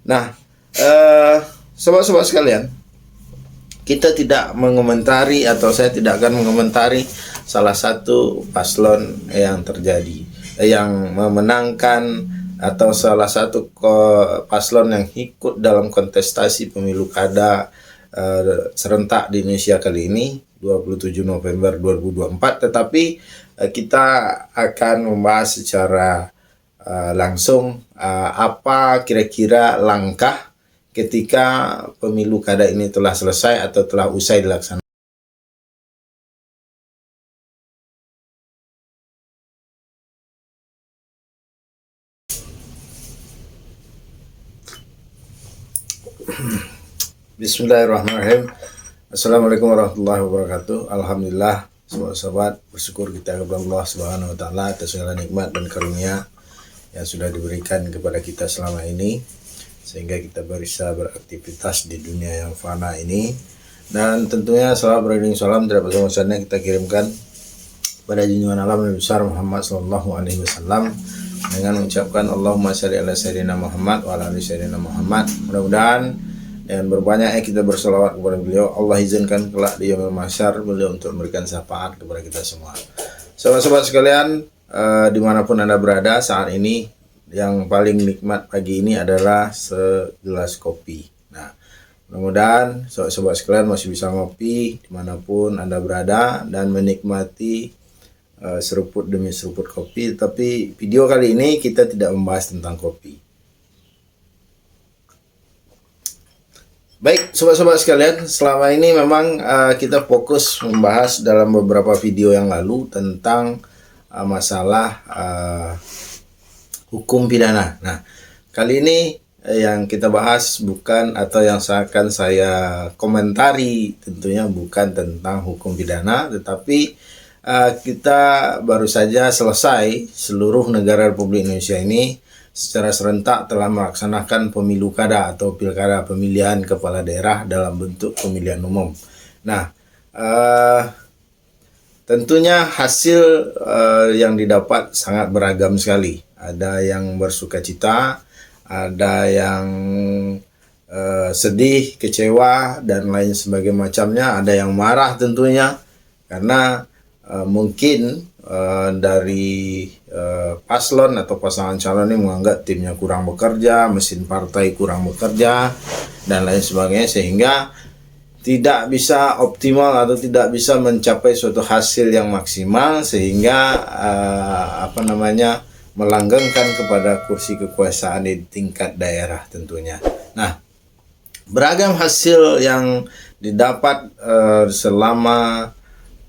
Nah, sobat-sobat sekalian, kita tidak mengomentari atau saya tidak akan mengomentari salah satu paslon yang terjadi, yang memenangkan atau salah satu paslon yang ikut dalam kontestasi pemilu kada serentak di Indonesia kali ini 27 November 2024. Tetapi kita akan membahas secara langsung apa kira-kira langkah ketika pemilu kada ini telah selesai atau telah usai dilaksanakan. Bismillahirrahmanirrahim. Assalamualaikum warahmatullahi wabarakatuh. Alhamdulillah, sobat-sobat, bersyukur kita kepada Allah Subhanahu wa taala atas segala nikmat dan karunia yang sudah diberikan kepada kita selama ini, sehingga kita bisa beraktivitas di dunia yang fana ini. Dan tentunya salam beriring salam tidak bersama-sama kita kirimkan pada junjungan alam Nabi besar Muhammad sallallahu alaihi wasallam dengan mengucapkan Allahumma shalli ala sayyidina Muhammad wa ala ali sayyidina Muhammad. Mudah-mudahan dengan berbanyaknya kita berselawat kepada beliau, Allah izinkan kelak di yaumil mahsyar beliau untuk memberikan syafaat kepada kita semua. Sobat-sobat sekalian, dimanapun Anda berada saat ini, yang paling nikmat pagi ini adalah segelas kopi. Nah, mudah-mudahan sobat-sobat sekalian masih bisa ngopi dimanapun Anda berada dan menikmati seruput demi seruput kopi. Tapi video kali ini kita tidak membahas tentang kopi. Baik, sobat-sobat sekalian, selama ini memang kita fokus membahas dalam beberapa video yang lalu tentang masalah hukum pidana. Nah, kali ini yang kita bahas bukan, atau yang akan saya komentari tentunya bukan tentang hukum pidana, tetapi kita baru saja selesai, seluruh negara Republik Indonesia ini secara serentak telah melaksanakan pemilu kada atau pilkada, pemilihan kepala daerah dalam bentuk pemilihan umum. Nah, tentunya hasil yang didapat sangat beragam sekali. Ada yang bersukacita, ada yang sedih, kecewa, dan lain sebagainya macamnya. Ada yang marah tentunya, karena mungkin dari paslon atau pasangan calon ini menganggap timnya kurang bekerja, mesin partai kurang bekerja, dan lain sebagainya, sehingga tidak bisa optimal atau tidak bisa mencapai suatu hasil yang maksimal, sehingga melanggengkan kepada kursi kekuasaan di tingkat daerah tentunya. Nah, beragam hasil yang didapat selama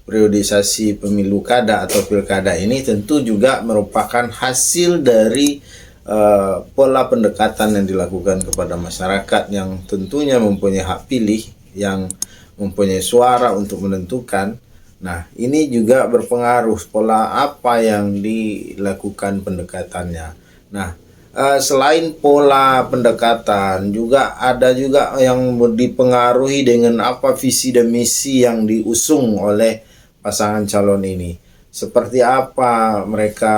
periodisasi pemilu kada atau pilkada ini tentu juga merupakan hasil dari pola pendekatan yang dilakukan kepada masyarakat yang tentunya mempunyai hak pilih, yang mempunyai suara untuk menentukan. Nah, ini juga berpengaruh pola apa yang dilakukan pendekatannya. Nah, selain pola pendekatan, juga ada juga yang dipengaruhi dengan apa visi dan misi yang diusung oleh pasangan calon ini. Seperti apa mereka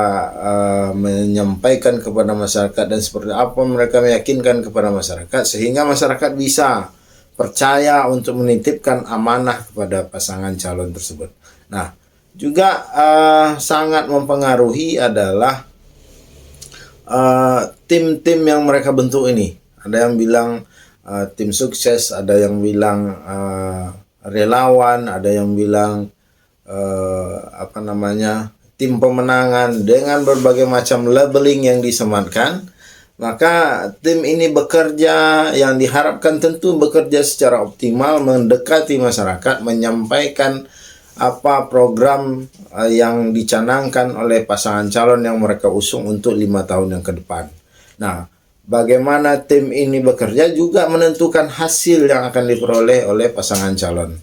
menyampaikan kepada masyarakat, dan seperti apa mereka meyakinkan kepada masyarakat, sehingga masyarakat bisa percaya untuk menitipkan amanah kepada pasangan calon tersebut. Nah, juga sangat mempengaruhi adalah tim-tim yang mereka bentuk ini. Ada yang bilang tim sukses, ada yang bilang relawan, ada yang bilang tim pemenangan, dengan berbagai macam labeling yang disematkan. Maka tim ini bekerja, yang diharapkan tentu bekerja secara optimal, mendekati masyarakat, menyampaikan apa program yang dicanangkan oleh pasangan calon yang mereka usung untuk 5 tahun yang ke depan. Nah, bagaimana tim ini bekerja juga menentukan hasil yang akan diperoleh oleh pasangan calon.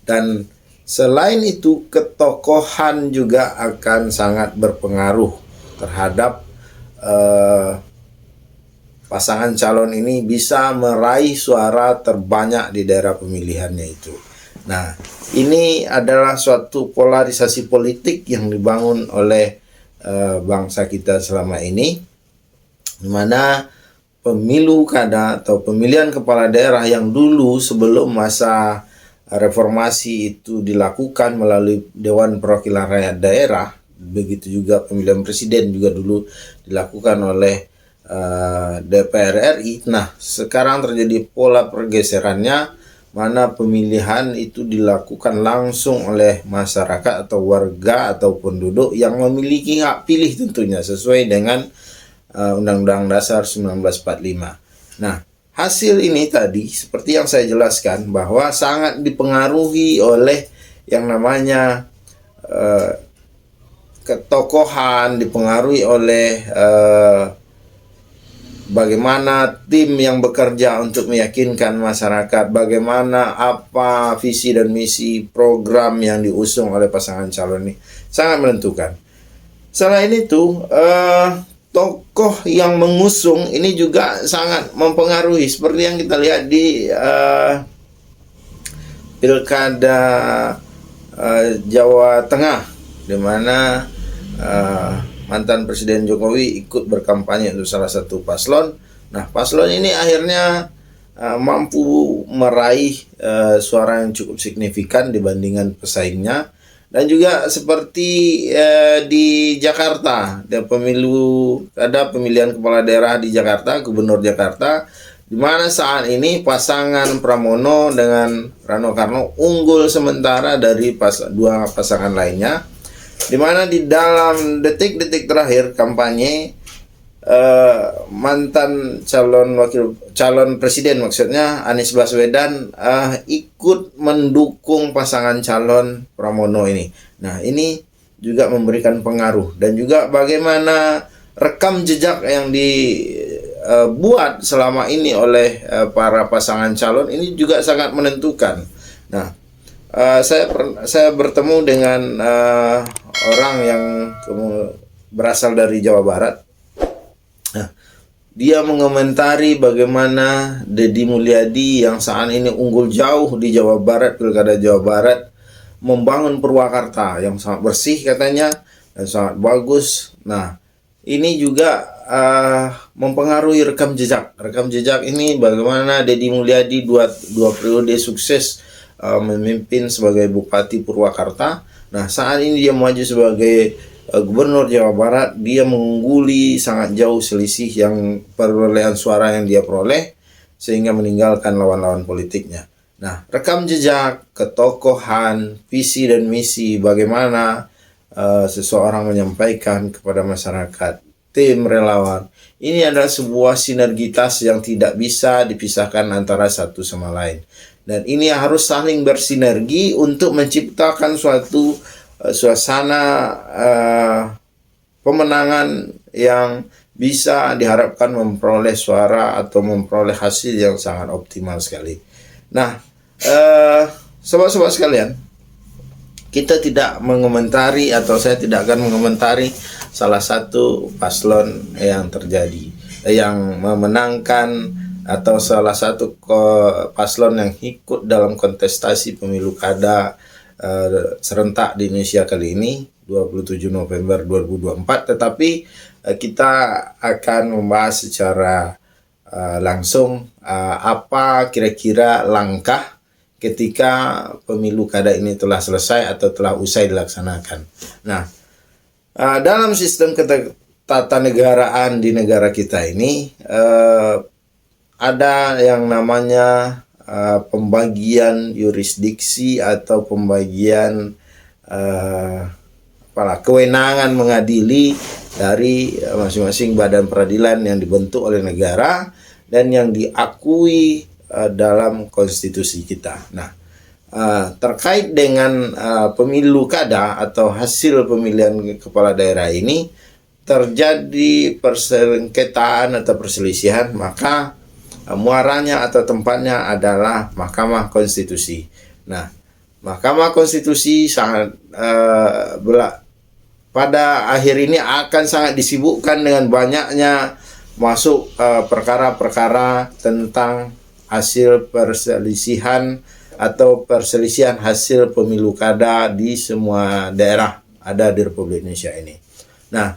Dan selain itu, ketokohan juga akan sangat berpengaruh terhadap pasangan calon ini bisa meraih suara terbanyak di daerah pemilihannya itu. Nah, ini adalah suatu polarisasi politik yang dibangun oleh bangsa kita selama ini, di mana pemilu kada atau pemilihan kepala daerah yang dulu sebelum masa reformasi itu dilakukan melalui Dewan Perwakilan Rakyat Daerah, begitu juga pemilihan presiden juga dulu dilakukan oleh DPR RI. Nah, sekarang terjadi pola pergeserannya, mana pemilihan itu dilakukan langsung oleh masyarakat atau warga atau penduduk yang memiliki hak pilih tentunya sesuai dengan Undang-Undang Dasar 1945. Nah, hasil ini tadi seperti yang saya jelaskan bahwa sangat dipengaruhi oleh yang namanya ketokohan, dipengaruhi oleh bagaimana tim yang bekerja untuk meyakinkan masyarakat, bagaimana apa visi dan misi program yang diusung oleh pasangan calon ini sangat menentukan. Selain itu, tokoh yang mengusung ini juga sangat mempengaruhi, seperti yang kita lihat di Pilkada Jawa Tengah, di mana mantan Presiden Jokowi ikut berkampanye untuk salah satu paslon. Nah, paslon ini akhirnya mampu meraih suara yang cukup signifikan dibandingkan pesaingnya. Dan juga seperti di Jakarta, ada pemilihan kepala daerah di Jakarta, Gubernur Jakarta, di mana saat ini pasangan Pramono dengan Rano Karno unggul sementara dari dua pasangan lainnya, di mana di dalam detik-detik terakhir kampanye mantan calon presiden maksudnya Anies Baswedan ikut mendukung pasangan calon Pramono ini. Nah, ini juga memberikan pengaruh, dan juga bagaimana rekam jejak yang dibuat selama ini oleh para pasangan calon ini juga sangat menentukan. Nah, saya bertemu dengan orang yang berasal dari Jawa Barat. Nah, dia mengomentari bagaimana Deddy Mulyadi yang saat ini unggul jauh di Jawa Barat, Pilkada Jawa Barat, membangun Purwakarta yang sangat bersih katanya dan sangat bagus. Nah, ini juga mempengaruhi rekam jejak. Rekam jejak ini bagaimana Deddy Mulyadi dua periode sukses memimpin sebagai Bupati Purwakarta. Nah, saat ini dia maju sebagai Gubernur Jawa Barat, dia mengungguli sangat jauh selisih yang perolehan suara yang dia peroleh, sehingga meninggalkan lawan-lawan politiknya. Nah, rekam jejak, ketokohan, visi dan misi, bagaimana seseorang menyampaikan kepada masyarakat, tim relawan, ini adalah sebuah sinergitas yang tidak bisa dipisahkan antara satu sama lain. Dan ini harus saling bersinergi untuk menciptakan suatu suasana pemenangan yang bisa diharapkan memperoleh suara atau memperoleh hasil yang sangat optimal sekali. Nah, sobat-sobat sekalian, kita tidak mengomentari atau saya tidak akan mengomentari salah satu paslon yang terjadi, yang memenangkan, atau salah satu paslon yang ikut dalam kontestasi pemilu kada serentak di Indonesia kali ini 27 November 2024, tetapi kita akan membahas secara langsung apa kira-kira langkah ketika pemilu kada ini telah selesai atau telah usai dilaksanakan. Nah, dalam sistem ketatanegaraan di negara kita ini ada yang namanya pembagian yurisdiksi atau pembagian kewenangan mengadili dari masing-masing badan peradilan yang dibentuk oleh negara dan yang diakui dalam konstitusi kita. Nah, terkait dengan pemilu kada atau hasil pemilihan kepala daerah ini terjadi persengketaan atau perselisihan, maka muaranya atau tempatnya adalah Mahkamah Konstitusi. Nah, Mahkamah Konstitusi sangat pada akhir ini akan sangat disibukkan dengan banyaknya masuk perkara-perkara tentang hasil perselisihan atau perselisihan hasil pemilu kada di semua daerah ada di Republik Indonesia ini. Nah,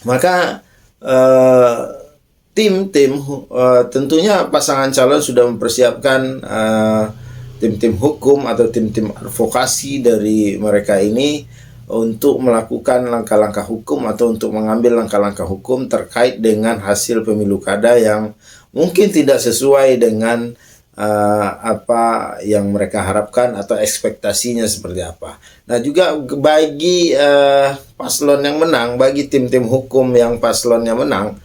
maka tentunya pasangan calon sudah mempersiapkan tim-tim hukum atau tim-tim advokasi dari mereka ini untuk melakukan langkah-langkah hukum atau untuk mengambil langkah-langkah hukum terkait dengan hasil pemilu kada yang mungkin tidak sesuai dengan apa yang mereka harapkan atau ekspektasinya seperti apa. Nah, juga bagi paslon yang menang, bagi tim-tim hukum yang paslonnya menang,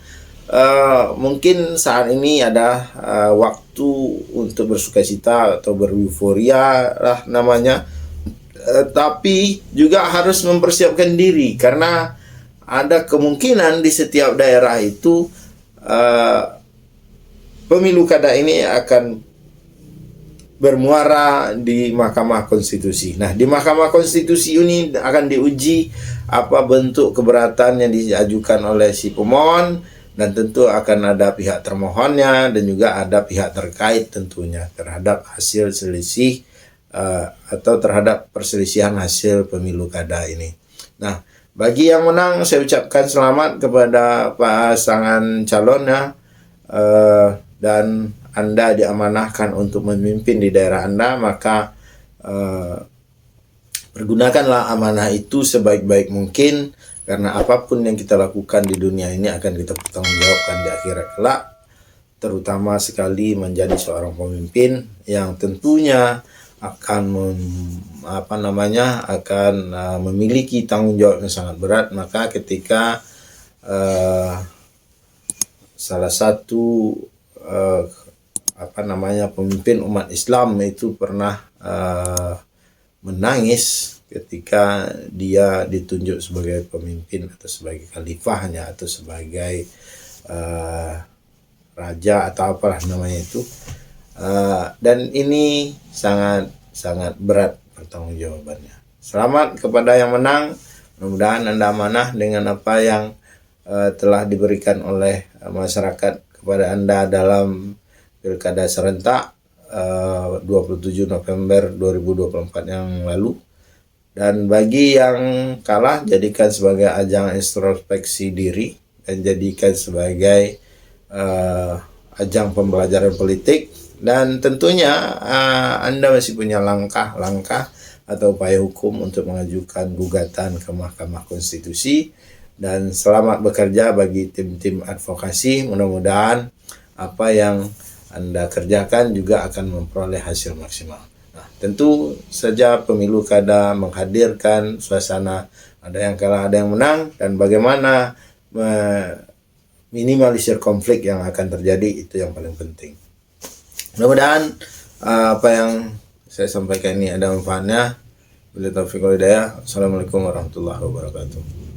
mungkin saat ini ada waktu untuk bersukacita atau beruforia lah namanya, tapi juga harus mempersiapkan diri karena ada kemungkinan di setiap daerah itu pemilu kada ini akan bermuara di Mahkamah Konstitusi. Nah, di Mahkamah Konstitusi ini akan diuji apa bentuk keberatan yang diajukan oleh si pemohon, dan tentu akan ada pihak termohonnya dan juga ada pihak terkait tentunya terhadap hasil selisih atau terhadap perselisihan hasil pemilu kada ini. Nah, bagi yang menang saya ucapkan selamat kepada pasangan calonnya, dan Anda diamanahkan untuk memimpin di daerah Anda, maka pergunakanlah amanah itu sebaik-baik mungkin, karena apapun yang kita lakukan di dunia ini akan kita pertanggungjawabkan di akhirat kelak, terutama sekali menjadi seorang pemimpin yang tentunya akan memiliki tanggung jawab yang sangat berat. Maka ketika salah satu pemimpin umat Islam itu pernah menangis ketika dia ditunjuk sebagai pemimpin atau sebagai khalifahnya atau sebagai raja atau apalah namanya itu, dan ini sangat berat pertanggungjawabannya. Selamat kepada yang menang, mudah-mudahan Anda amanah dengan apa yang telah diberikan oleh masyarakat kepada Anda dalam Pilkada serentak 27 November 2024 yang lalu. Dan bagi yang kalah, jadikan sebagai ajang introspeksi diri dan jadikan sebagai ajang pembelajaran politik. Dan tentunya Anda masih punya langkah-langkah atau upaya hukum untuk mengajukan gugatan ke Mahkamah Konstitusi. Dan selamat bekerja bagi tim-tim advokasi. Mudah-mudahan apa yang Anda kerjakan juga akan memperoleh hasil maksimal. Nah, tentu saja pemilu kada menghadirkan suasana ada yang kalah, ada yang menang, dan bagaimana minimalisir konflik yang akan terjadi, itu yang paling penting. Mudah-mudahan apa yang saya sampaikan ini ada manfaatnya. Wabillahi taufiq wal hidayah. Assalamualaikum warahmatullahi wabarakatuh.